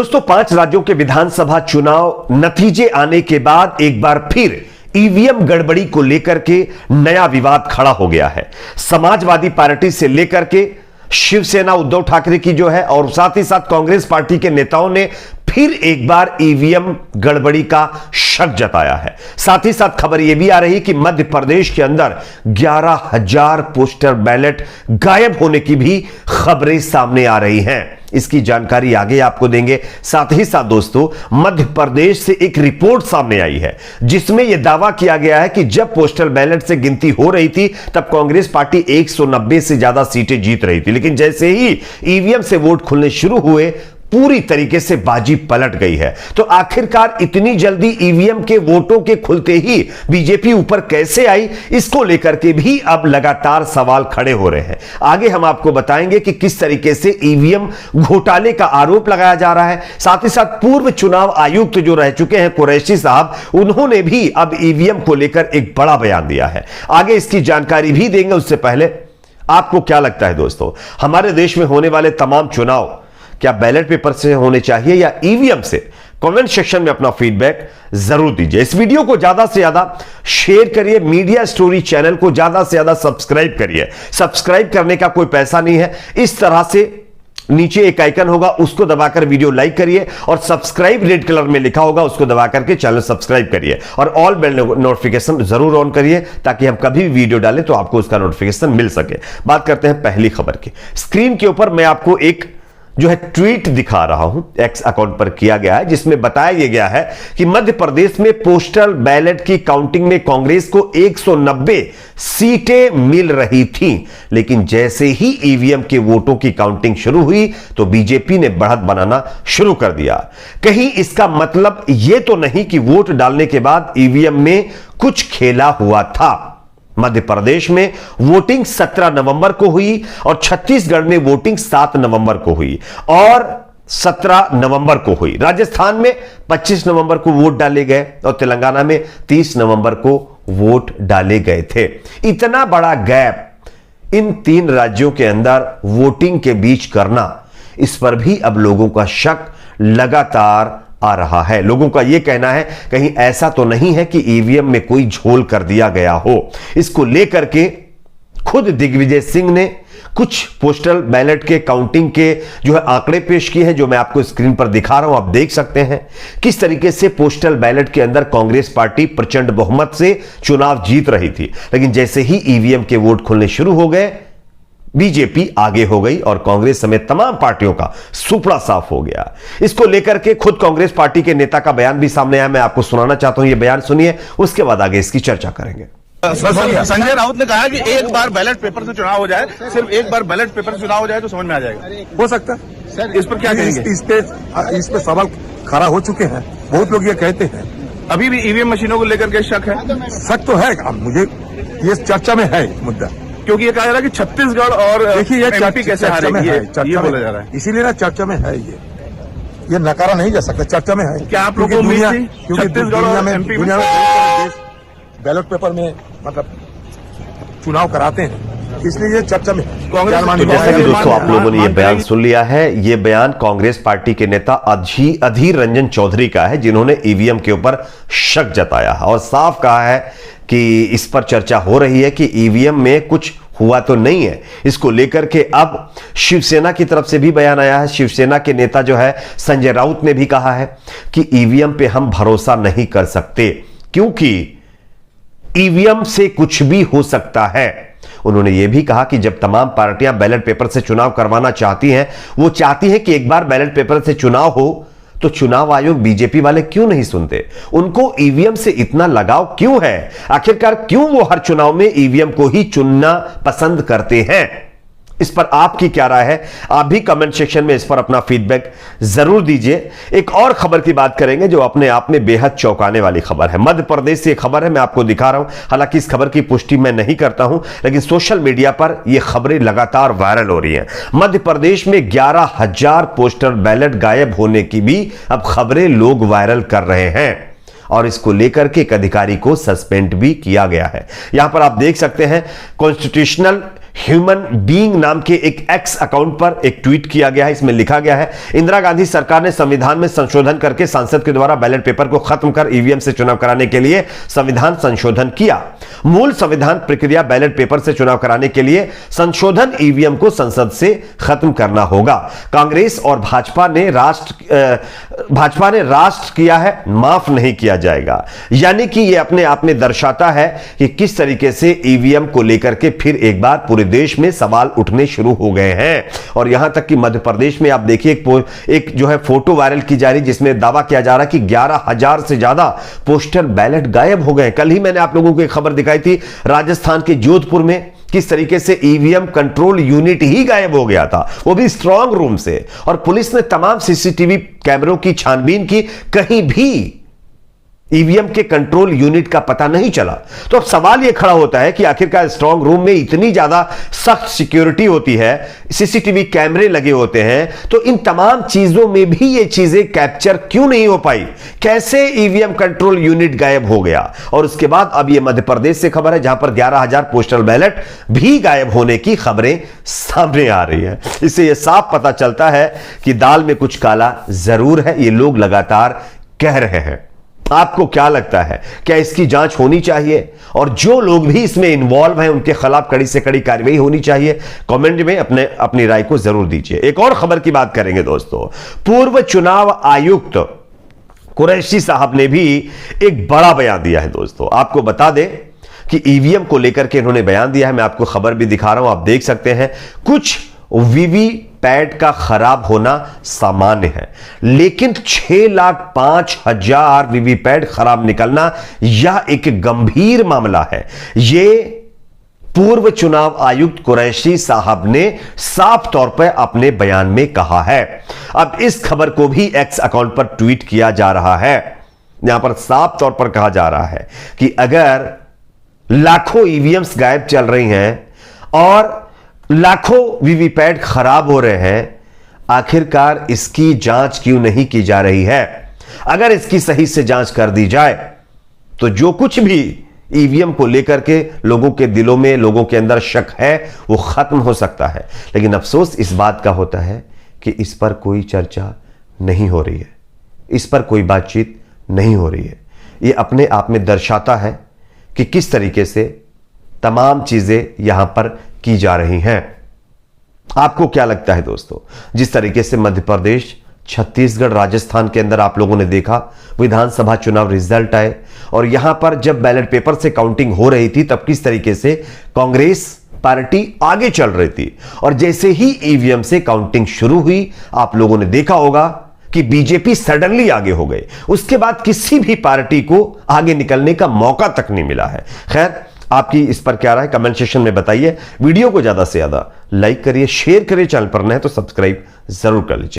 दोस्तों, 5 राज्यों के विधानसभा चुनाव नतीजे आने के बाद एक बार फिर ईवीएम गड़बड़ी को लेकर के नया विवाद खड़ा हो गया है। समाजवादी पार्टी से लेकर के शिवसेना उद्धव ठाकरे की जो है और साथ ही साथ कांग्रेस पार्टी के नेताओं ने फिर एक बार ईवीएम गड़बड़ी का शक जताया है। साथ ही साथ खबर यह भी आ रही कि मध्य प्रदेश के अंदर 11,000 पोस्टर बैलेट गायब होने की भी खबरें सामने आ रही हैं। इसकी जानकारी आगे आपको देंगे। साथ ही साथ दोस्तों, मध्य प्रदेश से एक रिपोर्ट सामने आई है जिसमें यह दावा किया गया है कि जब पोस्टल बैलेट से गिनती हो रही थी तब कांग्रेस पार्टी 190 से ज्यादा सीटें जीत रही थी, लेकिन जैसे ही ईवीएम से वोट खुलने शुरू हुए पूरी तरीके से बाजी पलट गई है। तो आखिरकार इतनी जल्दी ईवीएम के वोटों के खुलते ही बीजेपी ऊपर कैसे आई, इसको लेकर के भी अब लगातार सवाल खड़े हो रहे हैं। आगे हम आपको बताएंगे कि किस तरीके से ईवीएम घोटाले का आरोप लगाया जा रहा है। साथ ही साथ पूर्व चुनाव आयुक्त जो रह चुके हैं कुरैशी साहब, उन्होंने भी अब ईवीएम को लेकर एक बड़ा बयान दिया है। आगे इसकी जानकारी भी देंगे। उससे पहले आपको क्या लगता है दोस्तों, हमारे देश में होने वाले तमाम चुनाव क्या बैलेट पेपर से होने चाहिए या ईवीएम से? कमेंट सेक्शन में अपना फीडबैक जरूर दीजिए। इस वीडियो को ज्यादा से ज्यादा शेयर करिए। मीडिया स्टोरी चैनल को ज्यादा से ज्यादा सब्सक्राइब करिए। सब्सक्राइब करने का कोई पैसा नहीं है। इस तरह से नीचे एक आइकन होगा, उसको दबाकर वीडियो लाइक करिए और सब्सक्राइब रेड कलर में लिखा होगा, उसको दबाकर के चैनल सब्सक्राइब करिए और ऑल बेल नोटिफिकेशन जरूर ऑन करिए ताकि हम कभी भी वीडियो डालें तो आपको उसका नोटिफिकेशन मिल सके। बात करते हैं पहली खबर की। स्क्रीन के ऊपर मैं आपको एक जो है ट्वीट दिखा रहा हूं, एक्स अकाउंट पर किया गया है, जिसमें बताया गया है कि मध्य प्रदेश में पोस्टल बैलेट की काउंटिंग में कांग्रेस को 190 सीटें मिल रही थीं, लेकिन जैसे ही ईवीएम के वोटों की काउंटिंग शुरू हुई तो बीजेपी ने बढ़त बनाना शुरू कर दिया। कहीं इसका मतलब यह तो नहीं कि वोट डालने के बाद ईवीएम में कुछ खेला हुआ था। मध्य प्रदेश में वोटिंग 17 नवंबर को हुई और छत्तीसगढ़ में वोटिंग 7 नवंबर को हुई और 17 नवंबर को हुई। राजस्थान में 25 नवंबर को वोट डाले गए और तेलंगाना में 30 नवंबर को वोट डाले गए थे। इतना बड़ा गैप इन 3 राज्यों के अंदर वोटिंग के बीच करना, इस पर भी अब लोगों का शक लगातार आ रहा है। लोगों का यह कहना है कहीं ऐसा तो नहीं है कि ईवीएम में कोई झोल कर दिया गया हो। इसको लेकर के खुद दिग्विजय सिंह ने कुछ पोस्टल बैलेट के काउंटिंग के जो है आंकड़े पेश किए हैं, जो मैं आपको स्क्रीन पर दिखा रहा हूं। आप देख सकते हैं किस तरीके से पोस्टल बैलेट के अंदर कांग्रेस पार्टी प्रचंड बहुमत से चुनाव जीत रही थी, लेकिन जैसे ही ईवीएम के वोट खुलने शुरू हो गए बीजेपी आगे हो गई और कांग्रेस समेत तमाम पार्टियों का सुपड़ा साफ हो गया। इसको लेकर के खुद कांग्रेस पार्टी के नेता का बयान भी सामने आया। मैं आपको सुनाना चाहता हूं, यह बयान सुनिए, उसके बाद आगे इसकी चर्चा करेंगे। संजय राउत ने कहा कि एक बार बैलेट पेपर से चुनाव हो जाए, सिर्फ एक बार बैलेट पेपर से चुनाव हो जाए तो समझ में आ जाएगा। हो सकता है सर, इस पर क्या कहेंगे? इस पे सवाल खड़ा हो चुके हैं, बहुत लोग ये कहते हैं। अभी भी ईवीएम मशीनों को लेकर के शक है? शक तो है, मुझे ये चर्चा में है मुद्दा, क्योंकि ये कहा जा रहा है कि छत्तीसगढ़ और देखिए ये एमपी कैसे हारेगी, ये बोला जा रहा है। इसीलिए ना चर्चा में है, ये नकारा नहीं जा सकता, चर्चा में है। क्या आप लोगों को दुनिया दुनिया में देश बैलेट पेपर में मतलब चुनाव कराते हैं, इसलिए ये चर्चा में। तो जैसा कि दोस्तों आप लोगों ने ये बयान सुन लिया है, ये बयान कांग्रेस पार्टी के नेता अधीर रंजन चौधरी का है, जिन्होंने ईवीएम के ऊपर शक जताया है और साफ कहा है कि इस पर चर्चा हो रही है कि ईवीएम में कुछ हुआ तो नहीं है। इसको लेकर के अब शिवसेना की तरफ से भी बयान आया है। शिवसेना के नेता जो है संजय राउत ने भी कहा है कि ईवीएम पे हम भरोसा नहीं कर सकते क्योंकि ईवीएम से कुछ भी हो सकता है। उन्होंने यह भी कहा कि जब तमाम पार्टियां बैलेट पेपर से चुनाव करवाना चाहती हैं, वो चाहती हैं कि एक बार बैलेट पेपर से चुनाव हो, तो चुनाव आयोग बीजेपी वाले क्यों नहीं सुनते? उनको ईवीएम से इतना लगाव क्यों है? आखिरकार क्यों वो हर चुनाव में ईवीएम को ही चुनना पसंद करते हैं? इस पर आपकी क्या राय है? आप भी कमेंट सेक्शन में इस पर अपना फीडबैक जरूर दीजिए। एक और खबर की बात करेंगे जो अपने आप में बेहद चौंकाने वाली खबर है। मध्य प्रदेश से खबर है, मैं आपको दिखा रहा हूं। हालांकि इस खबर की पुष्टि मैं नहीं करता हूं, लेकिन सोशल मीडिया पर यह खबरें लगातार वायरल हो रही हैं। मध्य प्रदेश में 11,000 पोस्टल बैलेट गायब होने की भी अब खबरें लोग वायरल कर रहे हैं और इसको लेकर के एक अधिकारी को सस्पेंड भी किया गया है। यहां पर आप देख सकते हैं कॉन्स्टिट्यूशनल ह्यूमन बीइंग नाम के एक एक्स अकाउंट पर एक ट्वीट किया गया है। इसमें लिखा गया है, इंदिरा गांधी सरकार ने संविधान में संशोधन करके सांसद के द्वारा बैलेट पेपर को खत्म कर ईवीएम से चुनाव कराने के लिए संविधान संशोधन किया। मूल संविधान प्रक्रिया बैलेट पेपर से चुनाव कराने के लिए संशोधन ईवीएम को संसद से खत्म करना होगा। कांग्रेस और भाजपा ने राष्ट्र किया है, माफ नहीं किया जाएगा। यानी कि यह अपने आप में दर्शाता है कि किस तरीके से ईवीएम को लेकर के फिर एक बार पूरे देश में सवाल उठने शुरू हो गए हैं। और यहां तक कि मध्य प्रदेश में आप देखिए एक जो है फोटो वायरल की जा रही, जिसमें दावा किया जा रहा है कि 11,000 से ज्यादा पोस्टल बैलेट गायब हो गए। कल ही मैंने आप लोगों को एक खबर दिखाई थी, राजस्थान के जोधपुर में किस तरीके से ईवीएम कंट्रोल यूनिट ही गायब हो गया था, वो भी स्ट्रांग रूम से। और पुलिस ने तमाम सीसीटीवी कैमरों की छानबीन की, कहीं भी ईवीएम के कंट्रोल यूनिट का पता नहीं चला। तो अब सवाल यह खड़ा होता है कि आखिरकार स्ट्रांग रूम में इतनी ज्यादा सख्त सिक्योरिटी होती है, सीसीटीवी कैमरे लगे होते हैं, तो इन तमाम चीजों में भी ये चीजें कैप्चर क्यों नहीं हो पाई? कैसे ईवीएम कंट्रोल यूनिट गायब हो गया? और उसके बाद अब यह मध्य प्रदेश से खबर है, जहां पर 11,000 पोस्टल बैलेट भी गायब होने की खबरें सामने आ रही है। इससे यह साफ पता चलता है कि दाल में कुछ काला जरूर है, ये लोग लगातार कह रहे हैं। आपको क्या लगता है, क्या इसकी जांच होनी चाहिए? और जो लोग भी इसमें इन्वॉल्व हैं उनके खिलाफ कड़ी से कड़ी कार्रवाई होनी चाहिए? कमेंट में अपनी राय को जरूर दीजिए। एक और खबर की बात करेंगे दोस्तों, पूर्व चुनाव आयुक्त कुरैशी साहब ने भी एक बड़ा बयान दिया है। दोस्तों आपको बता दें कि ईवीएम को लेकर के इन्होंने बयान दिया है। मैं आपको खबर भी दिखा रहा हूं, आप देख सकते हैं। कुछ वीवीपैट का खराब होना सामान्य है, लेकिन 6,05,000 वीवीपैट खराब निकलना यह एक गंभीर मामला है। यह पूर्व चुनाव आयुक्त कुरैशी साहब ने साफ तौर पर अपने बयान में कहा है। अब इस खबर को भी एक्स अकाउंट पर ट्वीट किया जा रहा है। यहां पर साफ तौर पर कहा जा रहा है कि अगर लाखों ईवीएम्स गायब चल रही हैं और लाखों वीवीपैट खराब हो रहे हैं, आखिरकार इसकी जांच क्यों नहीं की जा रही है? अगर इसकी सही से जांच कर दी जाए तो जो कुछ भी ईवीएम को लेकर के लोगों के दिलों में, लोगों के अंदर शक है, वो खत्म हो सकता है। लेकिन अफसोस इस बात का होता है कि इस पर कोई चर्चा नहीं हो रही है, इस पर कोई बातचीत नहीं हो रही है। ये अपने आप में दर्शाता है कि किस तरीके से तमाम चीजें यहां पर की जा रही हैं। आपको क्या लगता है दोस्तों, जिस तरीके से मध्य प्रदेश, छत्तीसगढ़, राजस्थान के अंदर आप लोगों ने देखा विधानसभा चुनाव रिजल्ट आए, और यहां पर जब बैलेट पेपर से काउंटिंग हो रही थी तब किस तरीके से कांग्रेस पार्टी आगे चल रही थी, और जैसे ही ईवीएम से काउंटिंग शुरू हुई आप लोगों ने देखा होगा कि बीजेपी सडनली आगे हो गए। उसके बाद किसी भी पार्टी को आगे निकलने का मौका तक नहीं मिला है। खैर, आपकी इस पर क्या राय है कमेंट सेक्शन में बताइए। वीडियो को ज्यादा से ज्यादा लाइक करिए, शेयर करिए, चैनल पर नए तो सब्सक्राइब जरूर कर लीजिए।